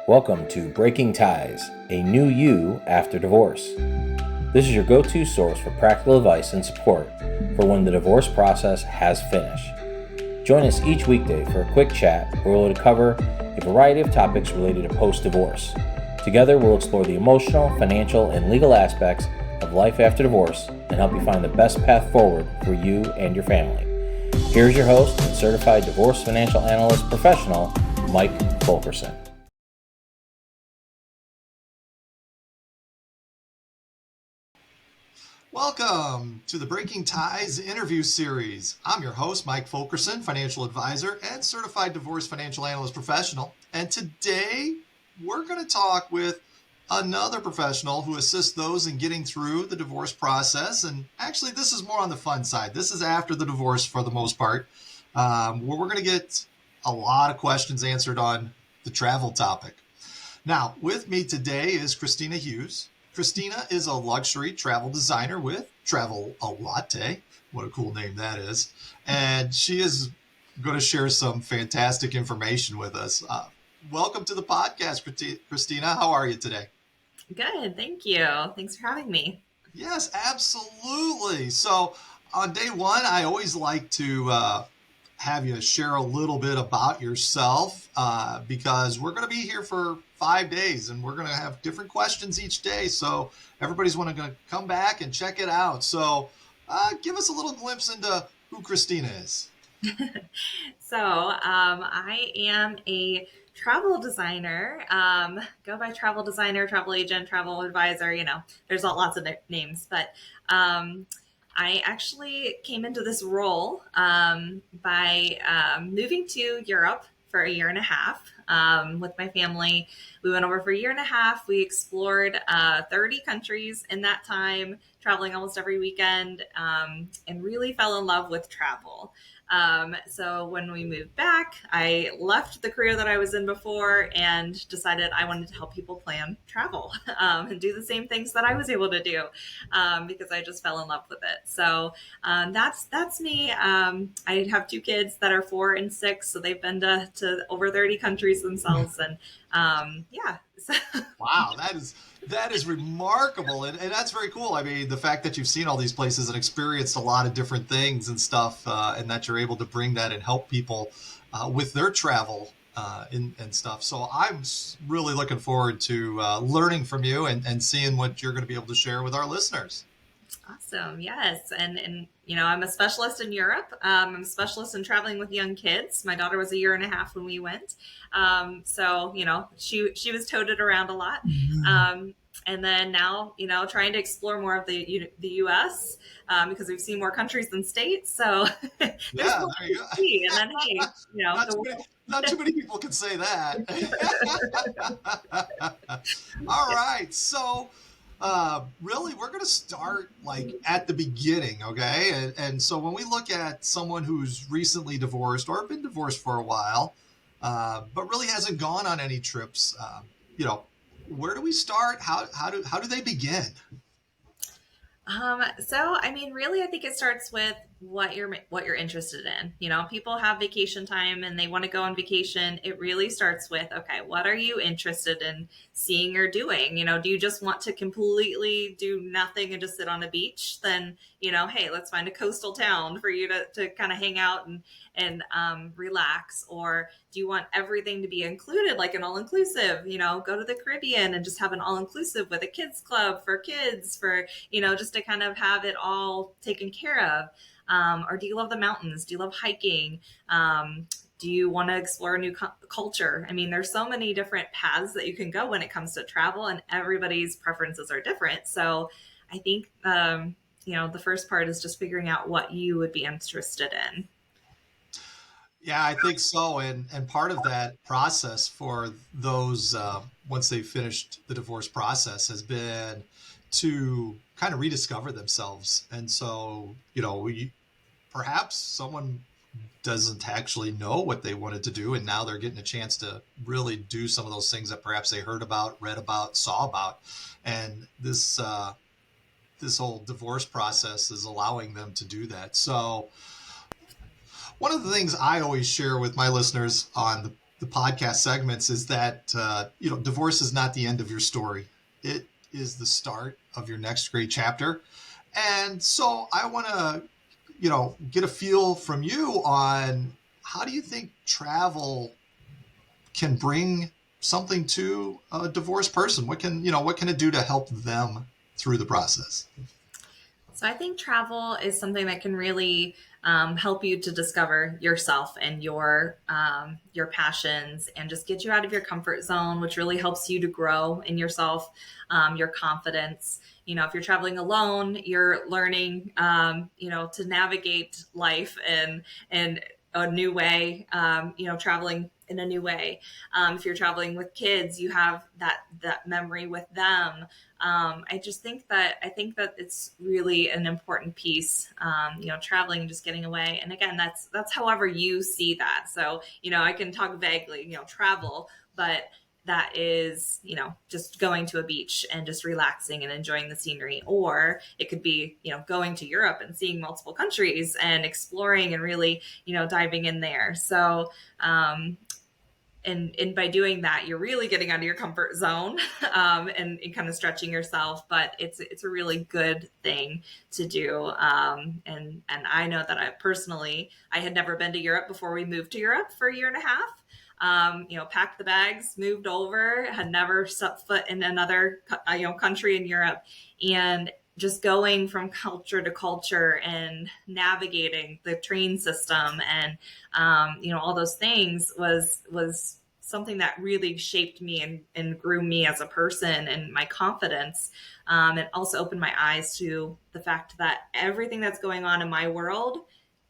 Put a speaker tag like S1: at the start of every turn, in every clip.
S1: Welcome to Breaking Ties, a new you after divorce. This is your go-to source for practical advice and support for when the divorce process has finished. Join us each weekday for a quick chat where we'll cover a variety of topics related to post-divorce. Together, we'll explore the emotional, financial, and legal aspects of life after divorce and help you find the best path forward for you and your family. Here's your host and Certified Divorce Financial Analyst professional, Mike Fulkerson.
S2: Welcome to the Breaking Ties interview series. I'm your host, Mike Fulkerson, financial advisor and certified divorce financial analyst professional. And today we're going to talk with another professional who assists those in getting through the divorce process. And actually, this is more on the fun side. This is after the divorce for the most part, where we're going to get a lot of questions answered on the travel topic. Now, with me today is Kristina Hughes. Kristina is a luxury travel designer with Travel A Latte. What a cool name that is. And she is going to share some fantastic information with us. Welcome to the podcast, Kristina. How are you today?
S3: Good. Thank you. Thanks for having me.
S2: Yes, absolutely. So on day one, I always like to have you share a little bit about yourself because we're going to be here for 5 days and we're going to have different questions each day. So everybody's going to come back and check it out. So give us a little glimpse into who Kristina is.
S3: I am a travel designer, go by travel designer, travel agent, travel advisor, there's lots of names, but I actually came into this role by moving to Europe for a year and a half with my family. We went over for a year and a half. We explored 30 countries in that time, traveling almost every weekend, and really fell in love with travel. So when we moved back, I left the career that I was in before and decided I wanted to help people plan travel and do the same things that I was able to do because I just fell in love with it. So that's me. I have two kids that are 4 and 6, so they've been to over 30 countries themselves, and
S2: Wow, that is remarkable, and that's very cool. I mean, the fact that you've seen all these places and experienced a lot of different things and stuff, and that you're able to bring that and help people with their travel and stuff. So I'm really looking forward to learning from you and seeing what you're going to be able to share with our listeners.
S3: Awesome. Yes. And I'm a specialist in Europe. I'm a specialist in traveling with young kids. My daughter was a year and a half when we went. She was toted around a lot. And then now, trying to explore more of the U.S. Because we've seen more countries than states. So there's more
S2: there you go.
S3: to see. And then, hey,
S2: not too many people can say that. All right. So really, we're going to start like at the beginning, okay? And so when we look at someone who's recently divorced or been divorced for a while, but really hasn't gone on any trips, where do we start? How do they begin?
S3: Really, I think it starts with what you're interested in. People have vacation time and they want to go on vacation. It really starts with, okay, what are you interested in seeing or doing? Do you just want to completely do nothing and just sit on a beach? Then, hey, let's find a coastal town for you to kind of hang out and relax. Or do you want everything to be included, like an all-inclusive, go to the Caribbean and just have an all-inclusive with a kids club for kids, for, just to kind of have it all taken care of. Or do you love the mountains? Do you love hiking? Do you want to explore a new culture? I mean, there's so many different paths that you can go when it comes to travel, and everybody's preferences are different. So I think, the first part is just figuring out what you would be interested in.
S2: Yeah, I think so. And part of that process for those, once they've finished the divorce process, has been to kind of rediscover themselves. And so, perhaps someone doesn't actually know what they wanted to do, and now they're getting a chance to really do some of those things that perhaps they heard about, read about, saw about. And this whole divorce process is allowing them to do that. So one of the things I always share with my listeners on the podcast segments is that, divorce is not the end of your story. It is the start of your next great chapter. And so I want to, get a feel from you on how do you think travel can bring something to a divorced person? What can it do to help them through the process?
S3: So I think travel is something that can really help you to discover yourself and your passions, and just get you out of your comfort zone, which really helps you to grow in yourself, your confidence. If you're traveling alone, you're learning, to navigate life and a new way. Traveling in a new way. If you're traveling with kids, you have that memory with them. I think that it's really an important piece, traveling and just getting away. And again, that's however you see that. So, I can talk vaguely, travel, but that is, just going to a beach and just relaxing and enjoying the scenery. Or it could be, going to Europe and seeing multiple countries and exploring and really, diving in there. So, and by doing that, you're really getting out of your comfort zone, and kind of stretching yourself. But it's a really good thing to do. And I know that I had never been to Europe before we moved to Europe for a year and a half. Packed the bags, moved over, had never set foot in another country in Europe, and just going from culture to culture and navigating the train system and all those things was something that really shaped me and grew me as a person and my confidence. It also opened my eyes to the fact that everything that's going on in my world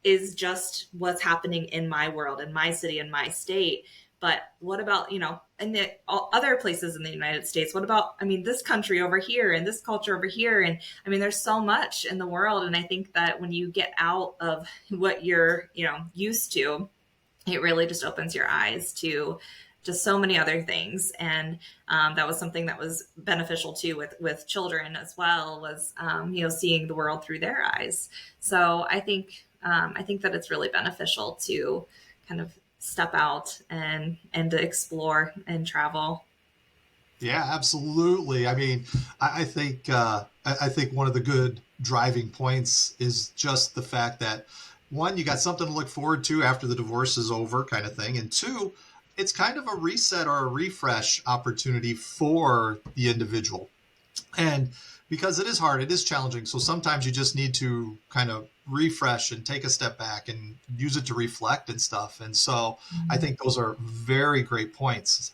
S3: is just what's happening in my world, in my city, in my state. But what about, in the other places in the United States? What about, this country over here and this culture over here? And there's so much in the world. And I think that when you get out of what you're, used to, it really just opens your eyes to just so many other things. And that was something that was beneficial too with children as well, was, seeing the world through their eyes. So I think that it's really beneficial to kind of step out and to explore and travel.
S2: Yeah, absolutely. I think one of the good driving points is just the fact that, one, you got something to look forward to after the divorce is over, kind of thing, and two, it's kind of a reset or a refresh opportunity for the individual. And because it is hard, it is challenging. So sometimes you just need to kind of refresh and take a step back and use it to reflect and stuff. And so I think those are very great points.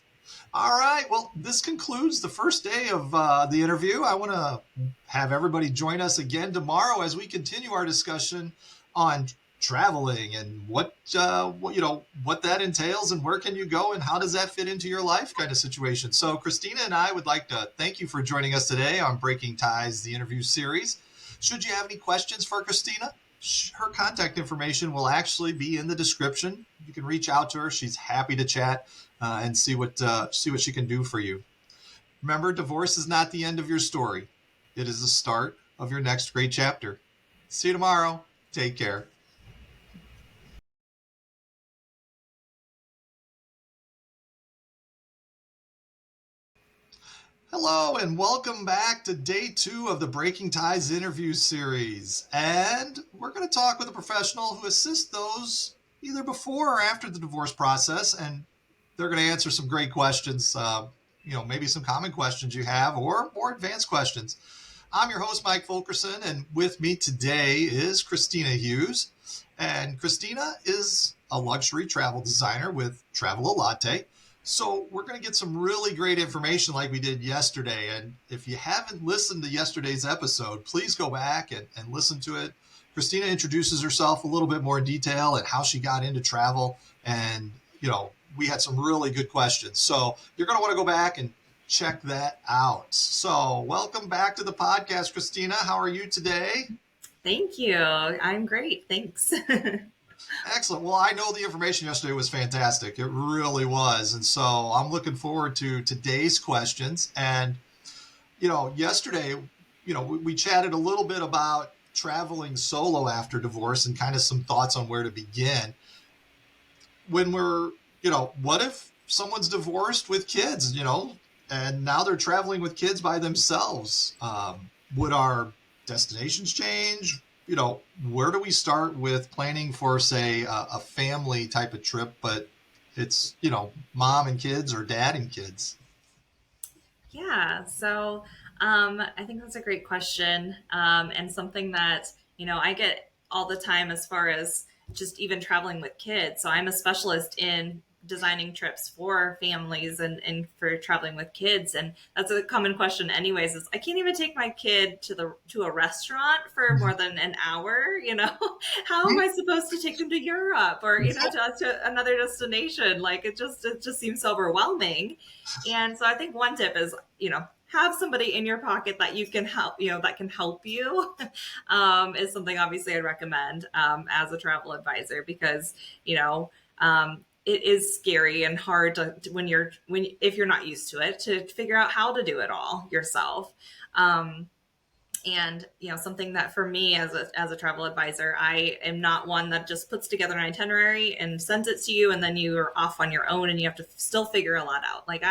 S2: All right. Well, this concludes the first day of the interview. I want to have everybody join us again tomorrow as we continue our discussion on traveling and what that entails and where can you go and how does that fit into your life kind of situation. So Kristina and I would like to thank you for joining us today on Breaking Ties, the interview series. Should you have any questions for Kristina, her contact information will actually be in the description. You can reach out to her. She's happy to chat and see what she can do for you. Remember, divorce is not the end of your story. It is the start of your next great chapter. See you tomorrow. Take care. Hello and welcome back to day 2 of the Breaking Ties interview series. And we're going to talk with a professional who assists those either before or after the divorce process. And they're going to answer some great questions, maybe some common questions you have or more advanced questions. I'm your host, Mike Fulkerson, and with me today is Kristina Hughes. And Kristina is a luxury travel designer with Travel A Latte. So we're going to get some really great information like we did yesterday. And if you haven't listened to yesterday's episode, please go back and listen to it. Kristina introduces herself a little bit more in detail and how she got into travel. And, we had some really good questions. So you're going to want to go back and check that out. So welcome back to the podcast, Kristina. How are you today?
S3: Thank you. I'm great. Thanks.
S2: Excellent. Well, I know the information yesterday was fantastic. It really was. And so I'm looking forward to today's questions. And, yesterday, we chatted a little bit about traveling solo after divorce and kind of some thoughts on where to begin. When we're, what if someone's divorced with kids, and now they're traveling with kids by themselves? Would our destinations change? Where do we start with planning for, say, a family type of trip, but it's, mom and kids or dad and kids?
S3: Yeah, so I think that's a great question, and something that I get all the time as far as just even traveling with kids. So I'm a specialist in designing trips for families and for traveling with kids, and that's a common question. Anyways, is I can't even take my kid to a restaurant for more than an hour. How am I supposed to take them to Europe or to another destination? Like it just seems so overwhelming. And so I think one tip is, have somebody in your pocket that you can help, that can help you, is something obviously I'd recommend as a travel advisor, because, it is scary and hard to if you're not used to it, to figure out how to do it all yourself. And something that for me as a travel advisor, I am not one that just puts together an itinerary and sends it to you and then you are off on your own and you have to still figure a lot out. Like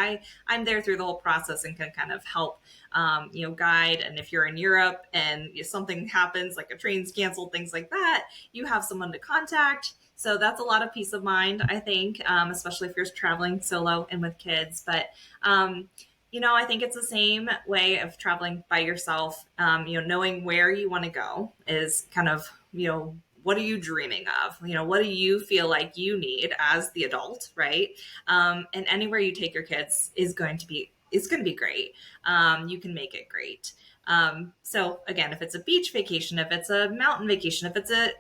S3: I'm there through the whole process and can kind of help guide. And if you're in Europe and if something happens, like a train's canceled, things like that, you have someone to contact. So that's a lot of peace of mind, I think, especially if you're traveling solo and with kids. But I think it's the same way of traveling by yourself. Knowing where you want to go is kind of, what are you dreaming of? What do you feel like you need as the adult, right? And anywhere you take your kids is going to be great. You can make it great. So again, if it's a beach vacation, if it's a mountain vacation, if it's a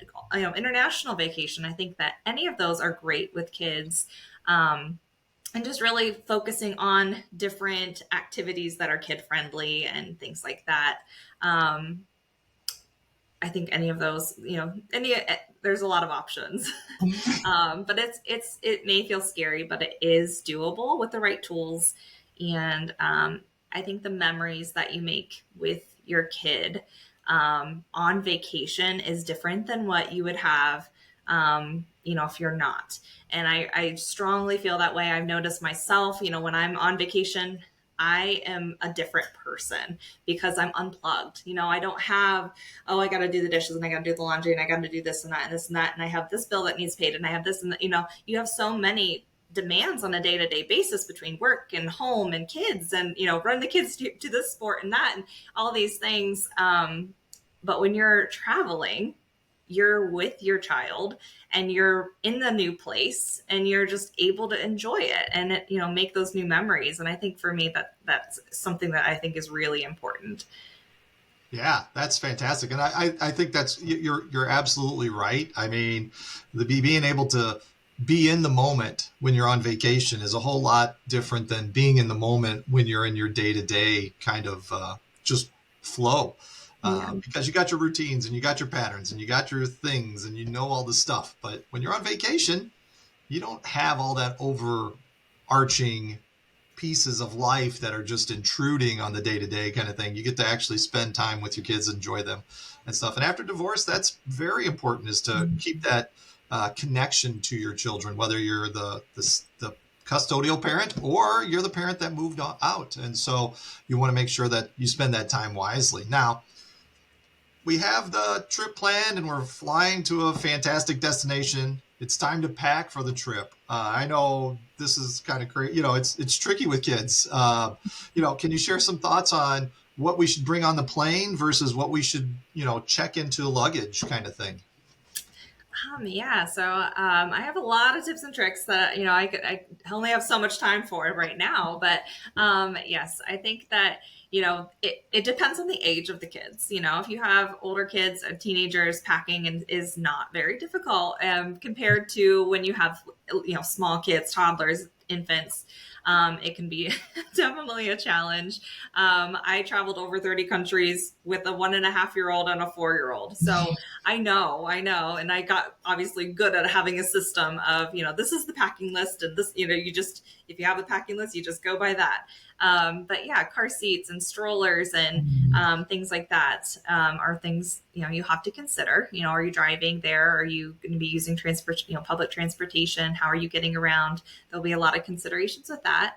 S3: international vacation, I think that any of those are great with kids. And just really focusing on different activities that are kid friendly and things like that. I think any of those, there's a lot of options, but it may feel scary, but it is doable with the right tools. And I think the memories that you make with your kid on vacation is different than what you would have, if you're not. And I strongly feel that way. I've noticed myself, when I'm on vacation, I am a different person because I'm unplugged. I don't have, oh, I got to do the dishes and I got to do the laundry and I got to do this and that and this and that. And I have this bill that needs paid and I have this and that. You have so many demands on a day-to-day basis between work and home and kids and, run the kids to this sport and that and all these things. But when you're traveling, you're with your child and you're in the new place and you're just able to enjoy it and make those new memories. And I think for me that's something that I think is really important.
S2: Yeah, that's fantastic. And I think you're absolutely right. I mean, being able to be in the moment when you're on vacation is a whole lot different than being in the moment when you're in your day-to-day kind of just flow. Because you got your routines and you got your patterns and you got your things and all the stuff. But when you're on vacation, you don't have all that overarching pieces of life that are just intruding on the day-to-day kind of thing. You get to actually spend time with your kids, enjoy them and stuff. And after divorce, that's very important, is to keep that connection to your children, whether you're the custodial parent or you're the parent that moved out. And so you want to make sure that you spend that time wisely. Now, we have the trip planned and we're flying to a fantastic destination. It's time to pack for the trip. I know this is kind of crazy. It's tricky with kids. Can you share some thoughts on what we should bring on the plane versus what we should, check into luggage kind of thing?
S3: So I have a lot of tips and tricks that I only have so much time for right now, but yes, I think that it depends on the age of the kids. If you have older kids and teenagers, packing is not very difficult compared to when you have small kids, toddlers, infants. It can be definitely a challenge. I traveled over 30 countries with a 1.5-year-old and a 4-year-old. So I know. And I got obviously good at having a system of, this is the packing list and this, if you have a packing list, you just go by that. But yeah, car seats and strollers and things like that are things, you have to consider. Are you driving there? Are you going to be using public transportation? How are you getting around? There'll be a lot of considerations with that.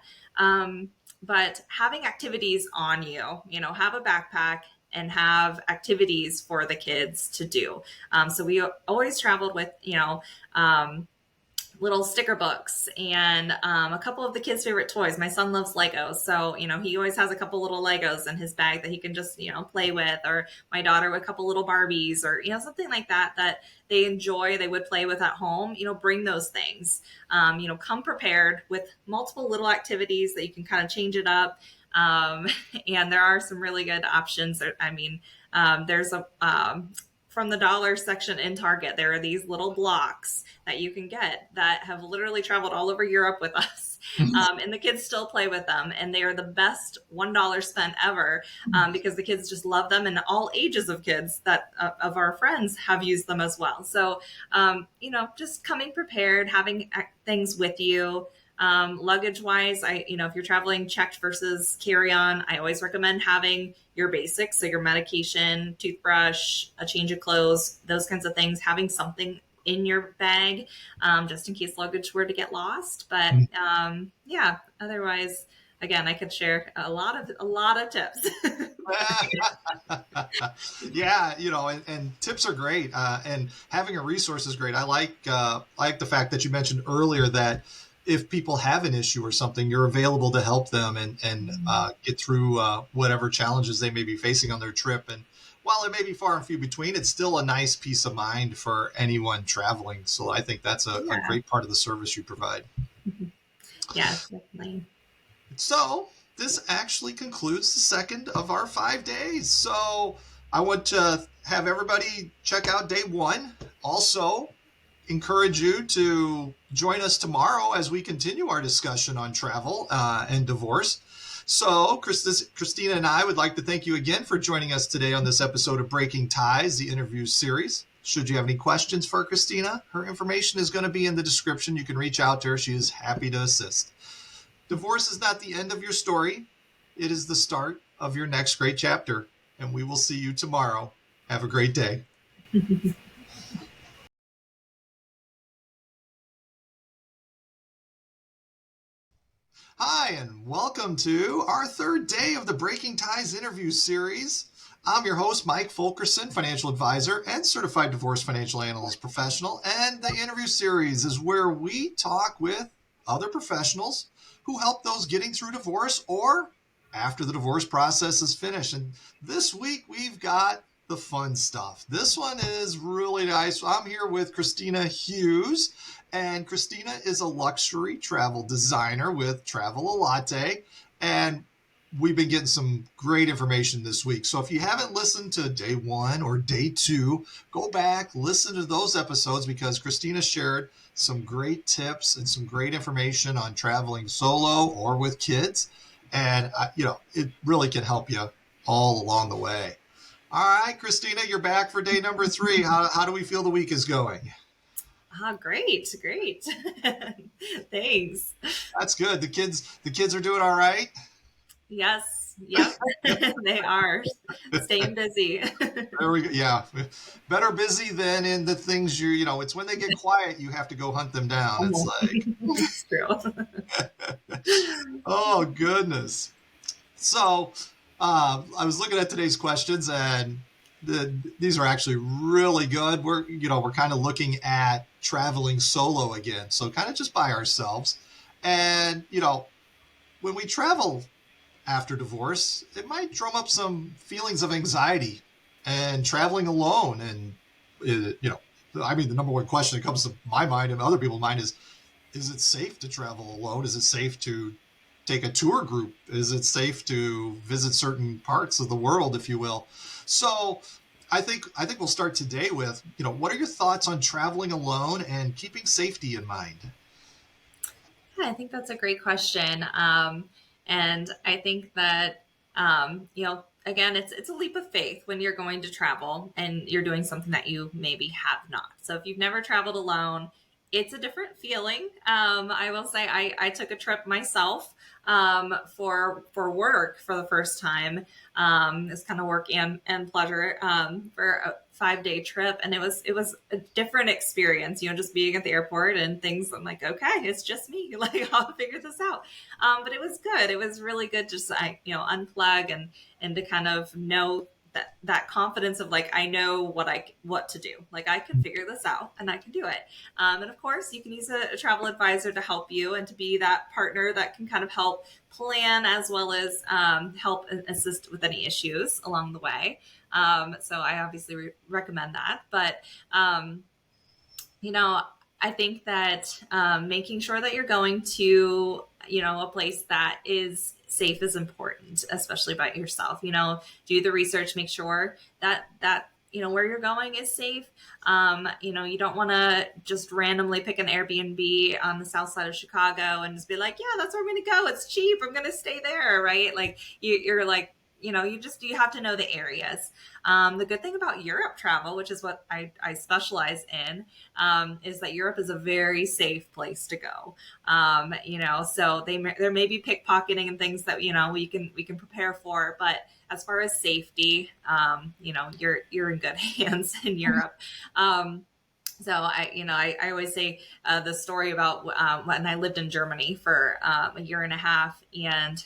S3: But having activities on you, have a backpack and have activities for the kids to do. So we always traveled with, little sticker books and a couple of the kids' favorite toys. My son loves Legos, so he always has a couple little Legos in his bag that he can just play with. Or my daughter with a couple little Barbies, or something like that they enjoy, they would play with at home. Bring those things. Come prepared with multiple little activities that you can kind of change it up. And there are some really good options. There's a from the dollar section in Target, there are these little blocks that you can get that have literally traveled all over Europe with us. And the kids still play with them. And they are the best $1 spent ever because the kids just love them. And all ages of kids that of our friends have used them as well. So, just coming prepared, having things with you. Luggage wise, if you're traveling checked versus carry on, I always recommend having your basics. So your medication, toothbrush, a change of clothes, those kinds of things, having something in your bag, just in case luggage were to get lost. But yeah, otherwise, again, I could share a lot of tips.
S2: Yeah, and tips are great. And having a resource is great. I like the fact that you mentioned earlier that if people have an issue or something, you're available to help them and get through whatever challenges they may be facing on their trip. And while it may be far and few between, it's still a nice peace of mind for anyone traveling. So I think that's a great part of the service you provide.
S3: Yeah, definitely.
S2: So this actually concludes the second of our 5 days. So I want to have everybody check out day one. Also, encourage you to join us tomorrow as we continue our discussion on travel and divorce. So Kristina and I would like to thank you again for joining us today on this episode of Breaking Ties, the interview series. Should you have any questions for Kristina, her information is going to be in the description. You can reach out to her. She is happy to assist. Divorce is not the end of your story. It is the start of your next great chapter. And we will see you tomorrow. Have a great day. Hi, and welcome to our third day of the Breaking Ties interview series. I'm your host, Mike Fulkerson, financial advisor and certified divorce financial analyst professional. And the interview series is where we talk with other professionals who help those getting through divorce or after the divorce process is finished. And this week we've got the fun stuff. This one is really nice. I'm here with Kristina Hughes. And Kristina is a luxury travel designer with Travel A Latte. And we've been getting some great information this week. So if you haven't listened to day one or day two, go back, listen to those episodes because Kristina shared some great tips and some great information on traveling solo or with kids. And, it really can help you all along the way. All right, Kristina, you're back for day number 3. How do we feel the week is going?
S3: Great. Thanks.
S2: That's good. The kids are doing all right?
S3: Yes. Yep. They are staying busy.
S2: There we go. Yeah. Better busy than in the things it's when they get quiet, you have to go hunt them down. It's like,
S3: it's true.
S2: Oh, goodness. So I was looking at today's questions and these are actually really good. We're kind of looking at traveling solo again. So kind of just by ourselves. And, when we travel after divorce, it might drum up some feelings of anxiety and traveling alone. And, the number one question that comes to my mind and other people's mind is it safe to travel alone? Is it safe to take a tour group? Is it safe to visit certain parts of the world, if you will? So I think we'll start today with, what are your thoughts on traveling alone and keeping safety in mind?
S3: Yeah, I think that's a great question. And I think that, again, it's a leap of faith when you're going to travel and you're doing something that you maybe have not. So if you've never traveled alone, It's a different feeling. I will say I took a trip myself for work for the first time. It's kind of work and pleasure for a 5-day trip, and it was a different experience. Just being at the airport and things. I'm like, okay, it's just me. Like I'll figure this out. But it was good. It was really good. Just unplug and to kind of know that confidence of like I know what to do. Like I can figure this out and I can do it. And of course, you can use a travel advisor to help you and to be that partner that can kind of help plan as well as help and assist with any issues along the way. So I obviously recommend that. But you know, I think that making sure that you're going to, a place that is safe is important, especially by yourself. Do the research, make sure that where you're going is safe. You don't want to just randomly pick an Airbnb on the south side of Chicago and just be like, yeah, that's where I'm going to go. It's cheap. I'm going to stay there, right? Like you're like, you have to know the areas. The good thing about Europe travel, which is what I specialize in, is that Europe is a very safe place to go. So there may be pickpocketing and things that we can prepare for, but as far as safety, you're in good hands in Europe. So I always say the story about when I lived in Germany for a year and a half, and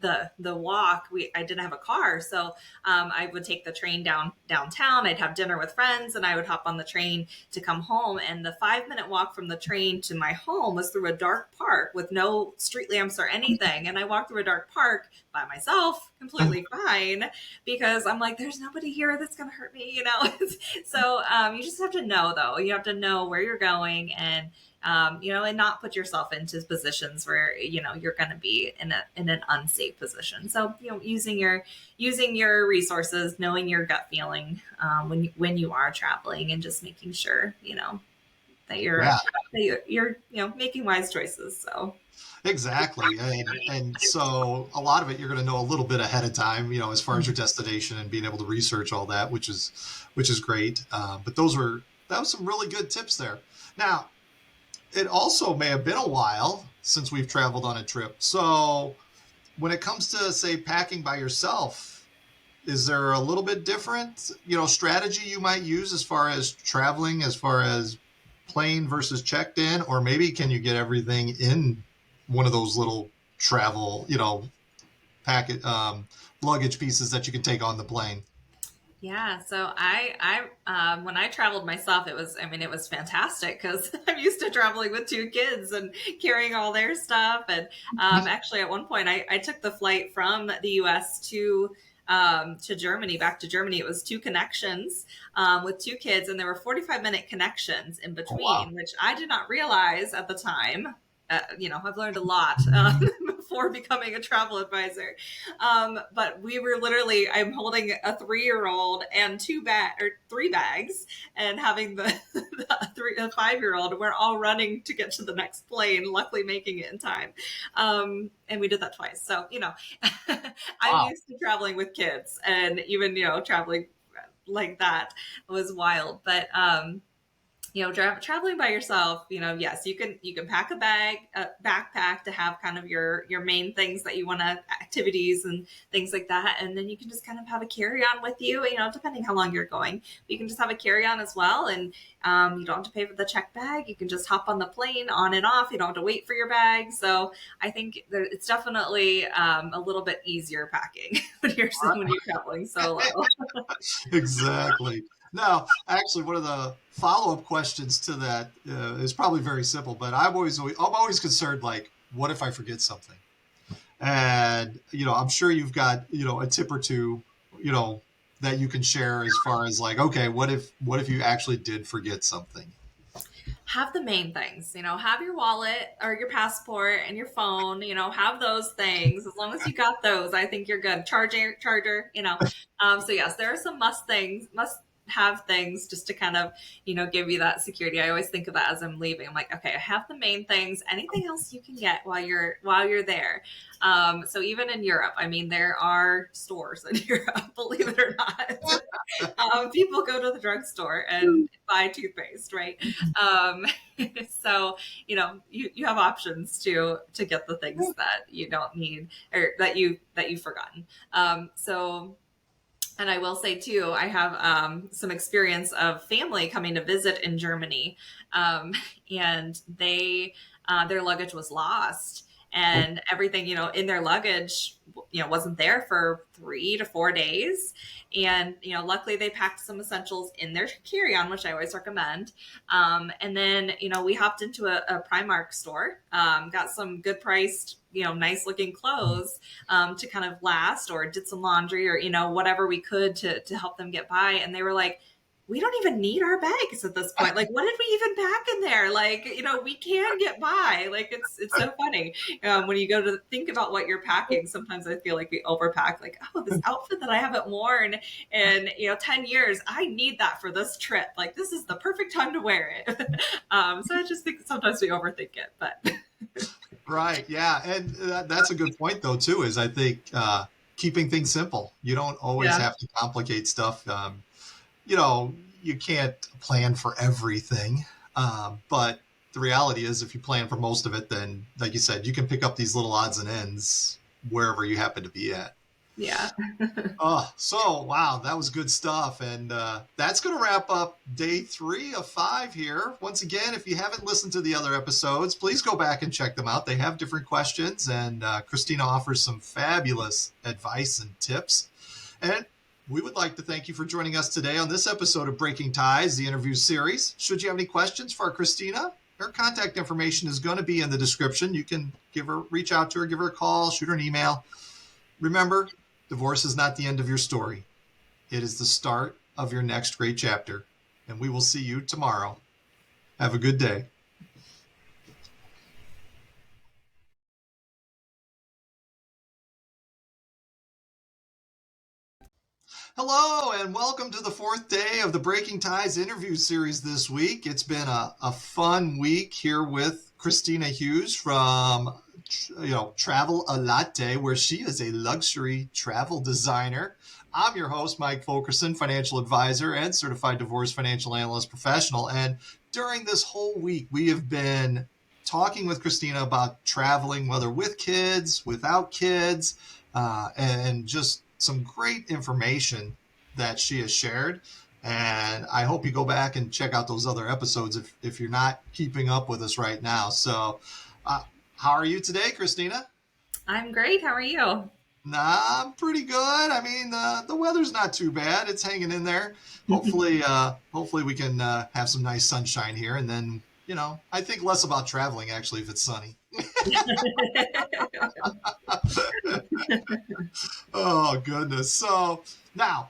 S3: the walk, I didn't have a car, so I would take the train downtown. I'd have dinner with friends, and I would hop on the train to come home. And the 5-minute walk from the train to my home was through a dark park with no street lamps or anything. And I walked through a dark park by myself, completely fine, because I'm like, there's nobody here that's gonna hurt me. So you just have to know, though. You have to know where you're going, and and not put yourself into positions where you're going to be in an unsafe position. So using your resources, knowing your gut feeling when you are traveling, and just making sure that you're
S2: Yeah,
S3: that you're making wise choices. So
S2: exactly. And so a lot of it you're going to know a little bit ahead of time, as far as your destination and being able to research all that, which is great. But that was some really good tips there. Now, it also may have been a while since we've traveled on a trip. So when it comes to, say, packing by yourself, is there a little bit different, strategy you might use as far as traveling, as far as plane versus checked in, or maybe can you get everything in one of those little travel, packet luggage pieces that you can take on the plane?
S3: yeah, so when I traveled myself, it was fantastic because I'm used to traveling with 2 kids and carrying all their stuff. And actually, at one point, I took the flight from the U.S. to Germany, back to Germany. It was 2 connections with 2 kids, and there were 45-minute connections in
S2: Oh, wow.
S3: between, which I did not realize at the time. I've learned a lot before becoming a travel advisor. But we were I'm holding a 3-year-old and 3 bags, and having the 5-year-old. We're all running to get to the next plane, luckily making it in time. And we did that twice. So, I'm
S2: Wow.
S3: used to traveling with kids, and even, traveling like that was wild. But, traveling by yourself, yes, you can pack a backpack to have kind of your main things that you want to, activities and things like that. And then you can just kind of have a carry-on with you, depending how long you're going. But you can just have a carry-on as well. And you don't have to pay for the check bag. You can just hop on the plane on and off. You don't have to wait for your bag. So I think it's definitely a little bit easier packing when you're traveling solo.
S2: Exactly. Now, actually, one of the follow-up questions to that is probably very simple, but I'm always concerned, like, what if I forget something? And I'm sure you've got a tip or two, you know, that you can share as far as like, okay, what if you actually did forget something?
S3: Have the main things, have your wallet or your passport and your phone, have those things. As long as you got those, I think you're good. Charger, so yes, there are some must have things just to kind of, give you that security. I always think of that as I'm leaving. I'm like, okay, I have the main things. Anything else you can get while you're there. So even in Europe, I mean, there are stores in Europe, believe it or not. People go to the drugstore and buy toothpaste, right? Um, so you have options to get the things that you don't need or that you've forgotten. So and I will say too, I have some experience of family coming to visit in Germany, and their luggage was lost, and everything in their luggage wasn't there for 3 to 4 days, and luckily they packed some essentials in their carry-on, which I always recommend. And then we hopped into a Primark store, got some good priced nice looking clothes to kind of last, or did some laundry, or whatever we could to help them get by. And they were like, we don't even need our bags at this point. Like, what did we even pack in there? Like, we can get by. Like, it's so funny. When you go to think about what you're packing, sometimes I feel like we overpack. Like, oh, this outfit that I haven't worn in 10 years, I need that for this trip. Like, this is the perfect time to wear it. So I just think sometimes we overthink it, but.
S2: Right. Yeah. And that's a good point, though, too, is I think keeping things simple. You don't always have to complicate stuff. You can't plan for everything. But the reality is, if you plan for most of it, then, like you said, you can pick up these little odds and ends wherever you happen to be at.
S3: Yeah.
S2: So wow, that was good stuff. And that's going to wrap up day 3 of 5 here. Once again, if you haven't listened to the other episodes, please go back and check them out. They have different questions, and Kristina offers some fabulous advice and tips. And we would like to thank you for joining us today on this episode of Breaking Ties, the interview series. Should you have any questions for Kristina, her contact information is going to be in the description. You can reach out to her, give her a call, shoot her an email. Remember, divorce is not the end of your story. It is the start of your next great chapter. And we will see you tomorrow. Have a good day. Hello, and welcome to the 4th day of the Breaking Ties interview series this week. It's been a fun week here with Kristina Hughes from Travel A Latte, where she is a luxury travel designer. I'm your host, Mike Fulkerson, financial advisor and certified divorce financial analyst professional. And during this whole week, we have been talking with Kristina about traveling, whether with kids, without kids, and just some great information that she has shared. And I hope you go back and check out those other episodes if you're not keeping up with us right now. So how are you today, Kristina?
S3: I'm great. How are you?
S2: I'm pretty good. I mean, the weather's not too bad. It's hanging in there. Hopefully we can have some nice sunshine here. And then, I think less about traveling, actually, if it's sunny. Oh, goodness. So now,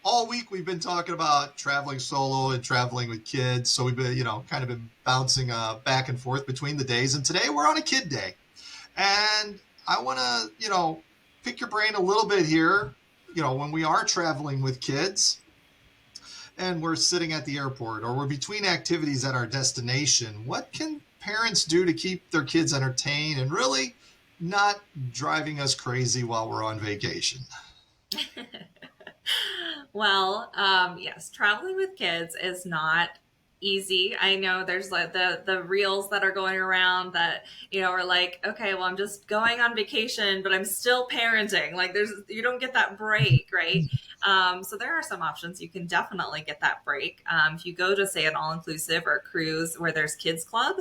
S2: all week we've been talking about traveling solo and traveling with kids. So we've been, kind of been bouncing back and forth between the days. And today we're on a kid day. And I want to, pick your brain a little bit here. When we are traveling with kids and we're sitting at the airport or we're between activities at our destination, what can parents do to keep their kids entertained and really not driving us crazy while we're on vacation?
S3: Well, yes, traveling with kids is not easy. I know there's like the reels that are going around that are like, okay, well, I'm just going on vacation, but I'm still parenting. Like, you don't get that break, right? So there are some options. You can definitely get that break. If you go to, say, an all-inclusive or a cruise where there's kids club,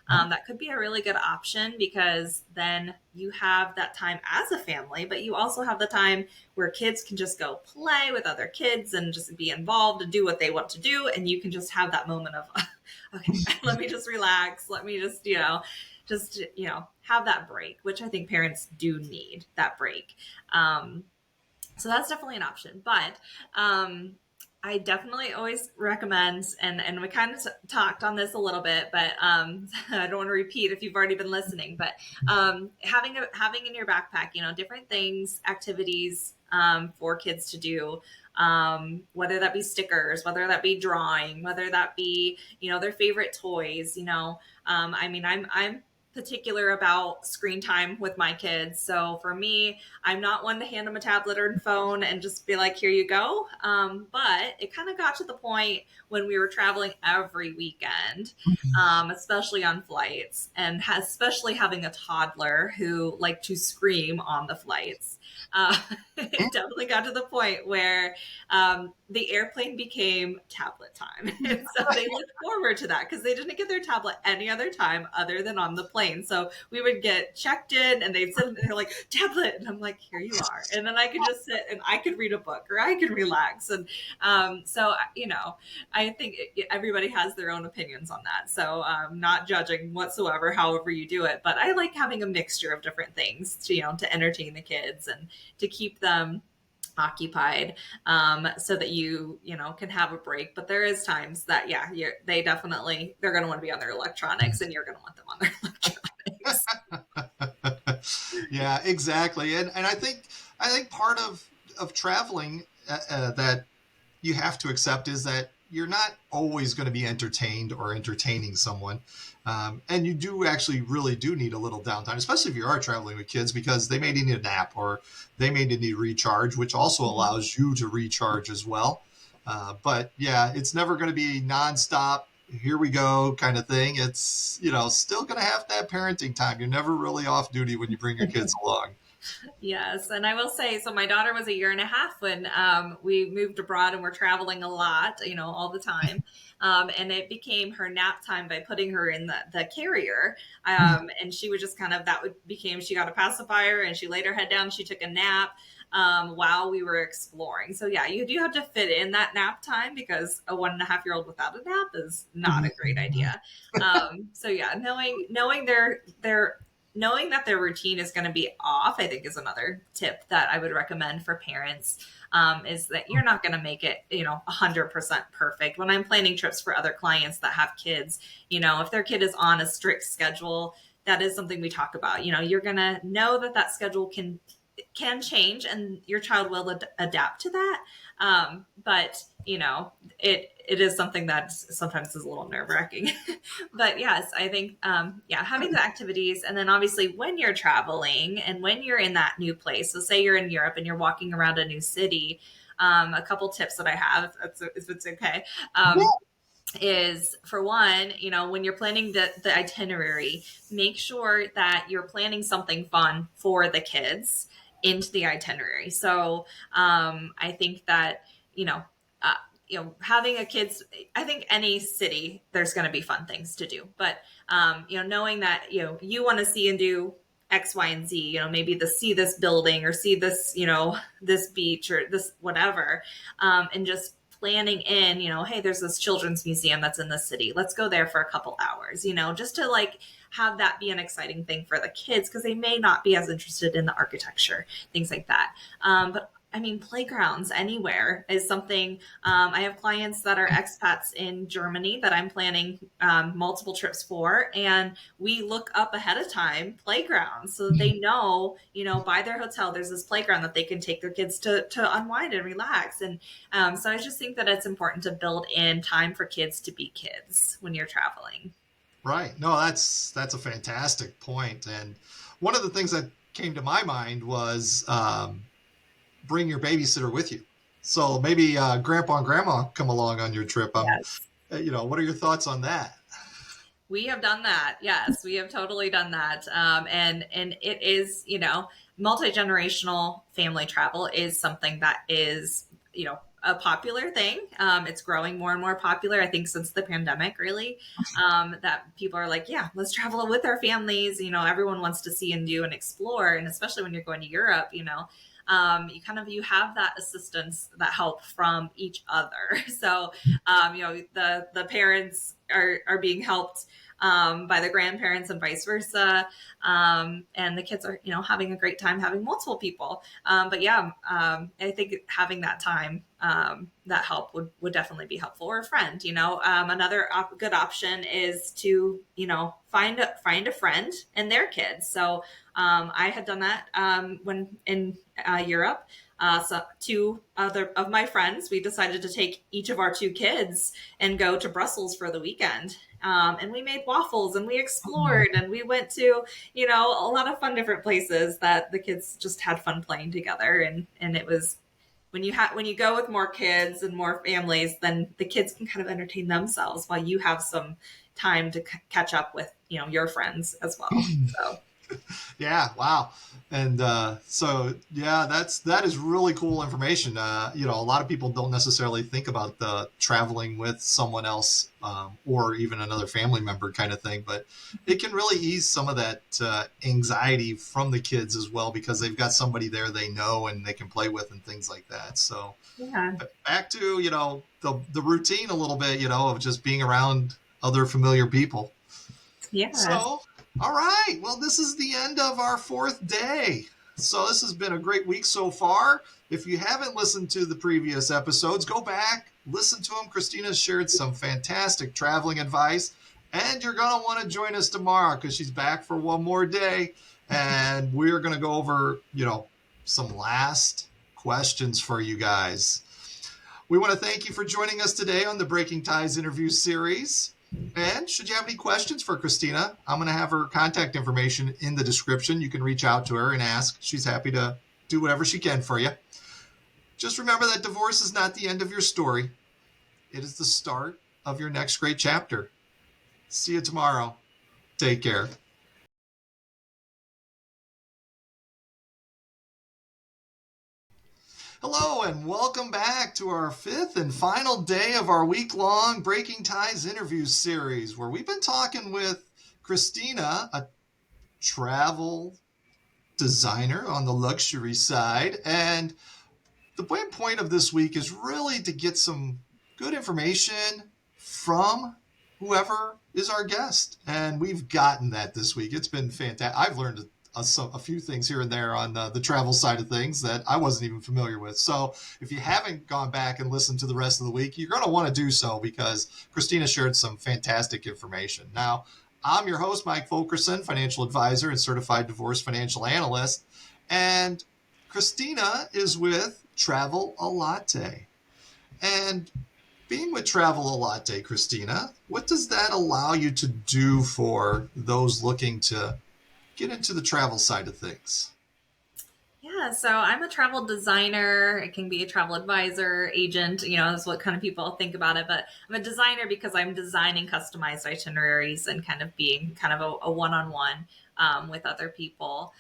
S3: that could be a really good option, because then you have that time as a family, but you also have the time where kids can just go play with other kids and just be involved and do what they want to do. And you can just have that moment of, okay, let me just relax. Let me just, have that break, which I think parents do need that break. So that's definitely an option. But I definitely always recommend, and we kind of talked on this a little bit, but I don't want to repeat if you've already been listening. But having in your backpack, different things, activities for kids to do, whether that be stickers, whether that be drawing, whether that be their favorite toys. I'm particular about screen time with my kids. So for me, I'm not one to hand them a tablet or phone and just be like, here you go. But it kind of got to the point when we were traveling every weekend, especially on flights, and especially having a toddler who liked to scream on the flights. It definitely got to the point where the airplane became tablet time. And so they looked forward to that because they didn't get their tablet any other time other than on the plane. So we would get checked in and they'd sit and they're like, tablet. And I'm like, here you are. And then I could just sit and I could read a book or I could relax. And I think everybody has their own opinions on that. So not judging whatsoever, however you do it. But I like having a mixture of different things to entertain the kids and to keep them occupied, so that you can have a break. But there is times that they're going to want to be on their electronics and you're going to want them on their electronics.
S2: Yeah, exactly. And I think part of traveling that you have to accept is that you're not always going to be entertained or entertaining someone. And you do actually really do need a little downtime, especially if you are traveling with kids, because they may need a nap or they may need recharge, which also allows you to recharge as well. But yeah, it's never going to be nonstop, here we go kind of thing. It's, still going to have that parenting time. You're never really off duty when you bring your kids along.
S3: Yes. And I will say, so my daughter was 1.5 years when we moved abroad and we're traveling a lot, all the time. And it became her nap time by putting her in the carrier. And she would just she got a pacifier and she laid her head down. She took a nap while we were exploring. So yeah, you do have to fit in that nap time because a 1.5-year-old without a nap is not a great idea. So yeah, knowing knowing that their routine is going to be off, I think, is another tip that I would recommend for parents. Is that you're not going to make it, 100% perfect. When I'm planning trips for other clients that have kids, if their kid is on a strict schedule, that is something we talk about. You're going to know that schedule can change and your child will adapt to that. But it is something that sometimes is a little nerve wracking. But yes, I think, having the activities. And then obviously when you're traveling and when you're in that new place, so say you're in Europe and you're walking around a new city, a couple tips that I have, if it's okay. Is for one, when you're planning the itinerary, make sure that you're planning something fun for the kids into the itinerary. So I think that, uh, having a kids, I think any city, there's going to be fun things to do, but knowing that, you want to see and do X, Y, and Z, maybe see this building or see this, this beach or this, whatever. And just planning in, hey, there's this children's museum that's in the city. Let's go there for a couple hours, just to have that be an exciting thing for the kids because they may not be as interested in the architecture, things like that. But I mean, playgrounds anywhere is something. I have clients that are expats in Germany that I'm planning multiple trips for, and we look up ahead of time playgrounds so that they know, by their hotel, there's this playground that they can take their kids to unwind and relax. And so I just think that it's important to build in time for kids to be kids when you're traveling.
S2: Right. No, that's a fantastic point. And one of the things that came to my mind was bring your babysitter with you. So maybe grandpa and grandma come along on your trip.
S3: Yes.
S2: What are your thoughts on that?
S3: We have done that. Yes, we have totally done that. And it is, multi-generational family travel is something that is, a popular thing. It's growing more and more popular, I think, since the pandemic, really, that people are like, yeah, let's travel with our families. Everyone wants to see and do and explore. And especially when you're going to Europe, you have that assistance, that help from each other. So, the parents are being helped by the grandparents and vice versa. And the kids are, having a great time having multiple people. But yeah, I think having that time, that help would definitely be helpful, or a friend. Another good option is to, find a friend and their kids. So I had done that when in Europe. So two other of my friends, we decided to take each of our two kids and go to Brussels for the weekend. And we made waffles and we explored and we went to, a lot of fun different places that the kids just had fun playing together. And it was, when you go with more kids and more families, then the kids can kind of entertain themselves while you have some time to catch up with, your friends as well. So.
S2: Yeah. Wow. And that is really cool information. A lot of people don't necessarily think about the traveling with someone else or even another family member kind of thing, but it can really ease some of that anxiety from the kids as well, because they've got somebody there they know and they can play with and things like that. So
S3: Yeah.
S2: back to, the routine a little bit, of just being around other familiar people.
S3: Yeah.
S2: So, all right. Well, this is the end of our 4th day. So this has been a great week so far. If you haven't listened to the previous episodes, go back, listen to them. Kristina's shared some fantastic traveling advice, and you're going to want to join us tomorrow because she's back for one more day. And we're going to go over, some last questions for you guys. We want to thank you for joining us today on the Breaking Ties interview series. And should you have any questions for Kristina, I'm going to have her contact information in the description. You can reach out to her and ask. She's happy to do whatever she can for you. Just remember that divorce is not the end of your story. It is the start of your next great chapter. See you tomorrow. Take care. Hello and welcome back to our 5th and final day of our week-long Breaking Ties interview series, where we've been talking with Kristina, a travel designer on the luxury side. And the main point of this week is really to get some good information from whoever is our guest. And we've gotten that this week. It's been fantastic. I've learned a few things here and there on the travel side of things that I wasn't even familiar with. So if you haven't gone back and listened to the rest of the week, you're going to want to do so, because Kristina shared some fantastic information. Now, I'm your host, Mike Fulkerson, financial advisor and certified divorce financial analyst. And Kristina is with Travel A Latte. And being with Travel A Latte, Kristina, what does that allow you to do for those looking to get into the travel side of things?
S3: Yeah, so I'm a travel designer. It can be a travel advisor, agent, is what kind of people think about it. But I'm a designer because I'm designing customized itineraries and kind of being kind of a one-on-one with other people.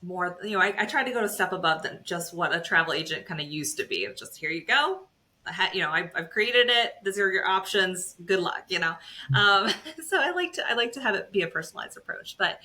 S3: More, I try to go a step above than just what a travel agent kind of used to be. It's just, here you go. I've created it. These are your options. Good luck, So I like to have it be a personalized approach. But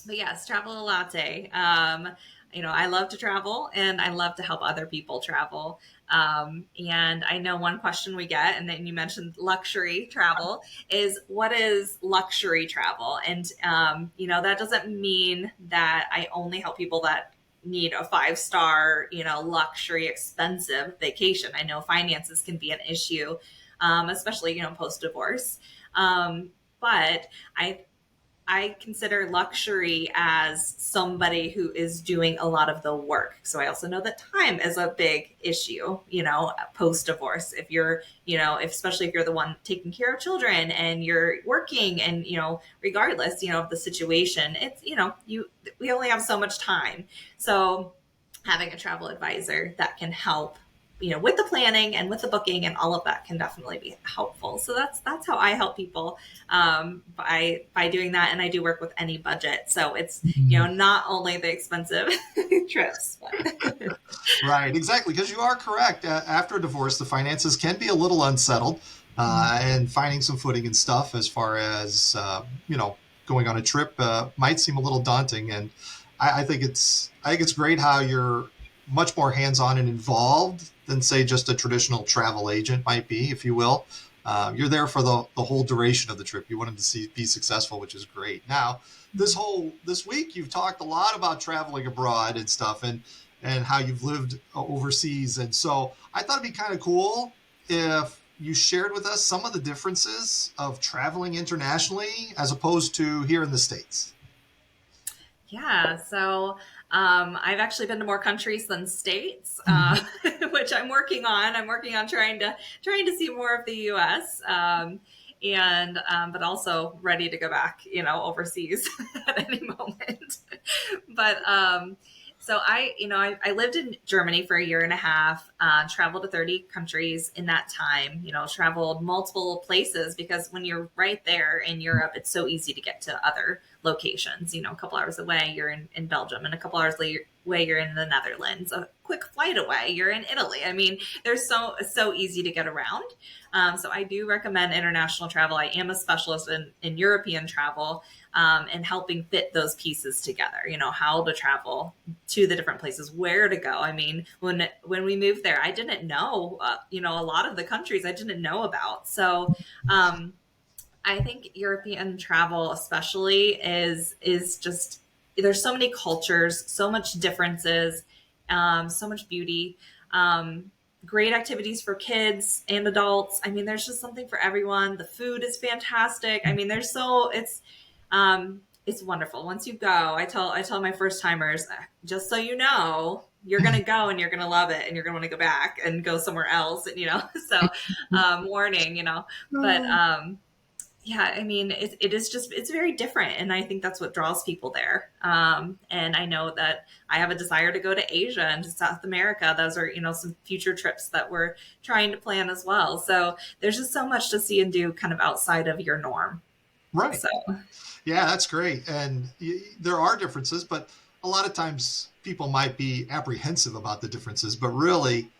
S3: yes, Travel A Latte. I love to travel and I love to help other people travel. And I know one question we get, and then you mentioned luxury travel, is what is luxury travel? And, that doesn't mean that I only help people that need a 5-star, luxury, expensive vacation. I know finances can be an issue, especially, post-divorce. But I consider luxury as somebody who is doing a lot of the work. So I also know that time is a big issue, post-divorce. If you're, especially if you're the one taking care of children and you're working and, regardless, of the situation, it's, we only have so much time. So having a travel advisor that can help, with the planning and with the booking and all of that can definitely be helpful. So that's how I help people by doing that. And I do work with any budget. So it's, not only the expensive trips. But.
S2: Right, exactly. Because you are correct. After a divorce, the finances can be a little unsettled and finding some footing and stuff as far as, going on a trip might seem a little daunting. And I think it's great how you're much more hands-on and involved than, say, just a traditional travel agent might be, if you will. You're there for the whole duration of the trip. You want them to be successful, which is great. Now, this week, you've talked a lot about traveling abroad and stuff, and how you've lived overseas. And so I thought it'd be kind of cool if you shared with us some of the differences of traveling internationally as opposed to here in the States.
S3: Yeah, so I've actually been to more countries than states, which I'm working on. I'm working on trying to see more of the U.S. And but also ready to go back, overseas at any moment. But so I lived in Germany for a year and a half, traveled to 30 countries in that time, traveled multiple places because when you're right there in Europe, it's so easy to get to other locations. A couple hours away, you're in Belgium, and a couple hours away, you're in the Netherlands. A quick flight away, you're in Italy. I mean, they're so easy to get around. So I do recommend international travel. I am a specialist in European travel, and helping fit those pieces together, how to travel to the different places, where to go. I mean, when we moved there, I didn't know, a lot of the countries I didn't know about. So I think European travel especially is just, there's so many cultures, so much differences, so much beauty, great activities for kids and adults. I mean, there's just something for everyone. The food is fantastic. I mean, it's wonderful. Once you go, I tell my first timers, just so you know, you're going to go and you're going to love it and you're going to want to go back and go somewhere else. And, so, warning, but, yeah, I mean, it is just, it's very different. And I think that's what draws people there. And I know that I have a desire to go to Asia and to South America. Those are, some future trips that we're trying to plan as well. So there's just so much to see and do kind of outside of your norm.
S2: Right.
S3: So,
S2: Yeah, that's great. And there are differences, but a lot of times people might be apprehensive about the differences, but really,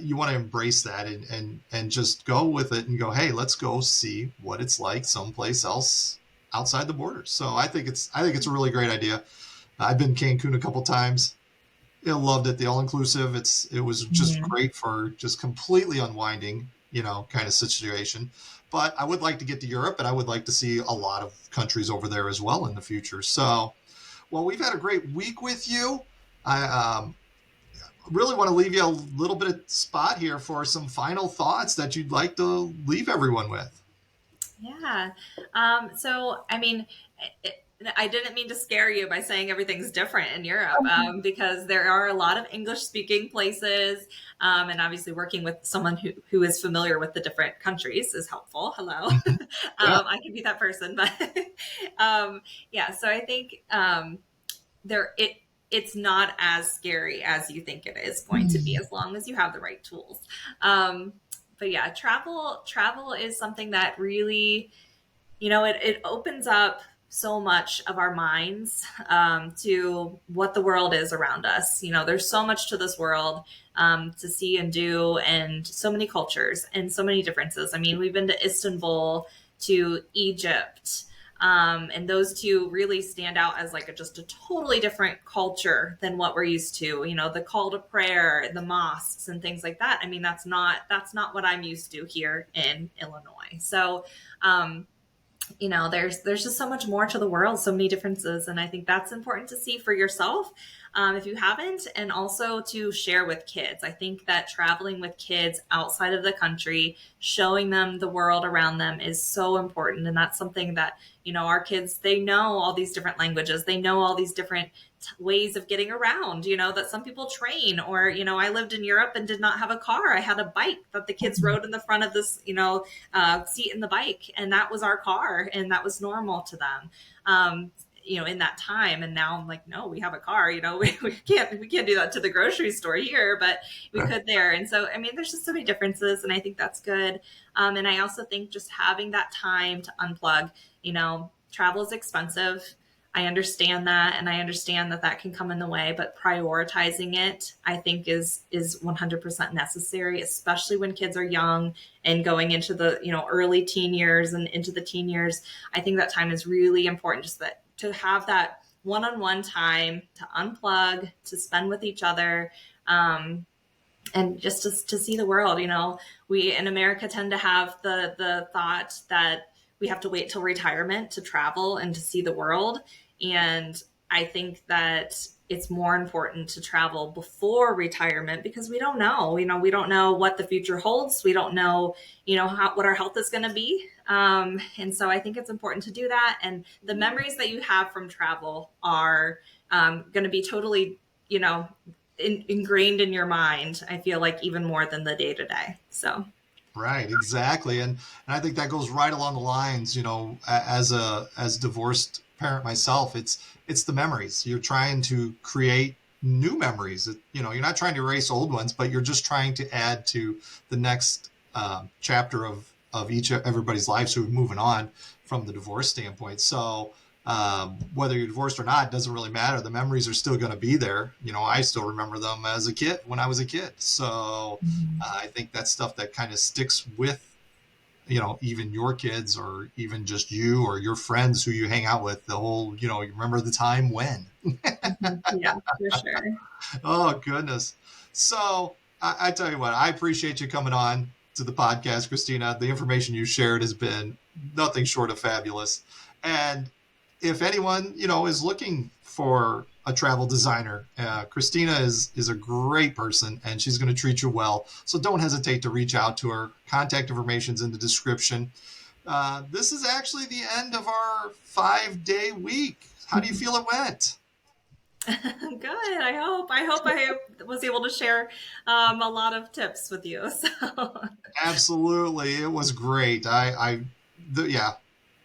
S2: you want to embrace that and just go with it and go, hey, let's go see what it's like someplace else outside the borders. So I think it's a really great idea. I've been Cancun a couple times. I loved it. The all inclusive. It was just great for just completely unwinding, kind of situation. But I would like to get to Europe, and I would like to see a lot of countries over there as well in the future. So, well, we've had a great week with you. I really want to leave you a little bit of spot here for some final thoughts that you'd like to leave everyone with.
S3: yeah. So, I mean, I didn't mean to scare you by saying everything's different in Europe, because there are a lot of English speaking places. And obviously working with someone who is familiar with the different countries is helpful. Hello.
S2: Yeah.
S3: I can be that person, but, yeah. So I think, it's not as scary as you think it is going to be, as long as you have the right tools. But yeah, travel is something that really, it opens up so much of our minds, to what the world is around us. There's so much to this world, to see and do, and so many cultures and so many differences. I mean, we've been to Istanbul, to Egypt, and those two really stand out as like just a totally different culture than what we're used to. The call to prayer, the mosques, and things like that. I mean, that's not what I'm used to here in Illinois. So, there's just so much more to the world, so many differences. And I think that's important to see for yourself, if you haven't, and also to share with kids. I think that traveling with kids outside of the country, showing them the world around them is so important. And that's something that, our kids, they know all these different languages. They know all these different ways of getting around, that some people train, or, I lived in Europe and did not have a car. I had a bike that the kids rode in the front of this, seat in the bike. And that was our car. And that was normal to them. In that time. And now I'm like, no, we have a car, we can't do that to the grocery store here, but we could there. And so, I mean, there's just so many differences, and I think that's good. And I also think just having that time to unplug, travel is expensive. I understand that. And I understand that can come in the way, but prioritizing it, I think is 100% necessary, especially when kids are young and going into the, early teen years and into the teen years. I think that time is really important, just that to have that one-on-one time to unplug, to spend with each other. and just to see the world. We in America tend to have the thought that we have to wait till retirement to travel and to see the world. And I think that it's more important to travel before retirement, because we don't know, we don't know what the future holds. We don't know, what our health is going to be. And so I think it's important to do that. And the memories that you have from travel are going to be totally, ingrained in your mind, I feel like, even more than the day to day. So.
S2: Right, exactly. And I think that goes right along the lines, as divorced parent myself, it's the memories. You're trying to create new memories. You're not trying to erase old ones, but you're just trying to add to the next chapter of everybody's lives who are moving on from the divorce standpoint. So whether you're divorced or not, doesn't really matter. The memories are still going to be there. I still remember them as a kid, when I was a kid. So I think that's stuff that kind of sticks with, even your kids, or even just you or your friends who you hang out with. The whole, you remember the time when.
S3: Yeah, for sure.
S2: Oh, goodness. So I tell you what, I appreciate you coming on to the podcast, Kristina. The information you shared has been nothing short of fabulous. And if anyone, is looking for a travel designer, Kristina is a great person, and she's going to treat you well. So don't hesitate to reach out to her. Contact information's in the description. This is actually the end of our 5-day week. How do you feel it went?
S3: Good. I hope I was able to share a lot of tips with you. So.
S2: Absolutely. It was great. Yeah,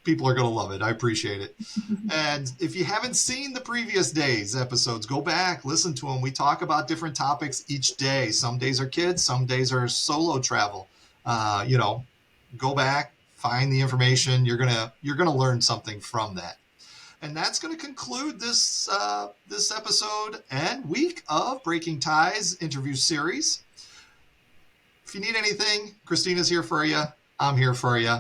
S2: people are going to love it. I appreciate it. And if you haven't seen the previous days' episodes, go back, listen to them. We talk about different topics each day. Some days are kids, some days are solo travel. Go back, find the information. You're gonna learn something from that. And that's going to conclude this episode and week of Breaking Ties interview series. If you need anything, Kristina's here for you. I'm here for you.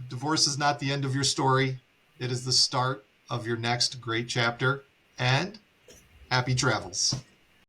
S2: Divorce is not the end of your story. It is the start of your next great chapter. And happy travels.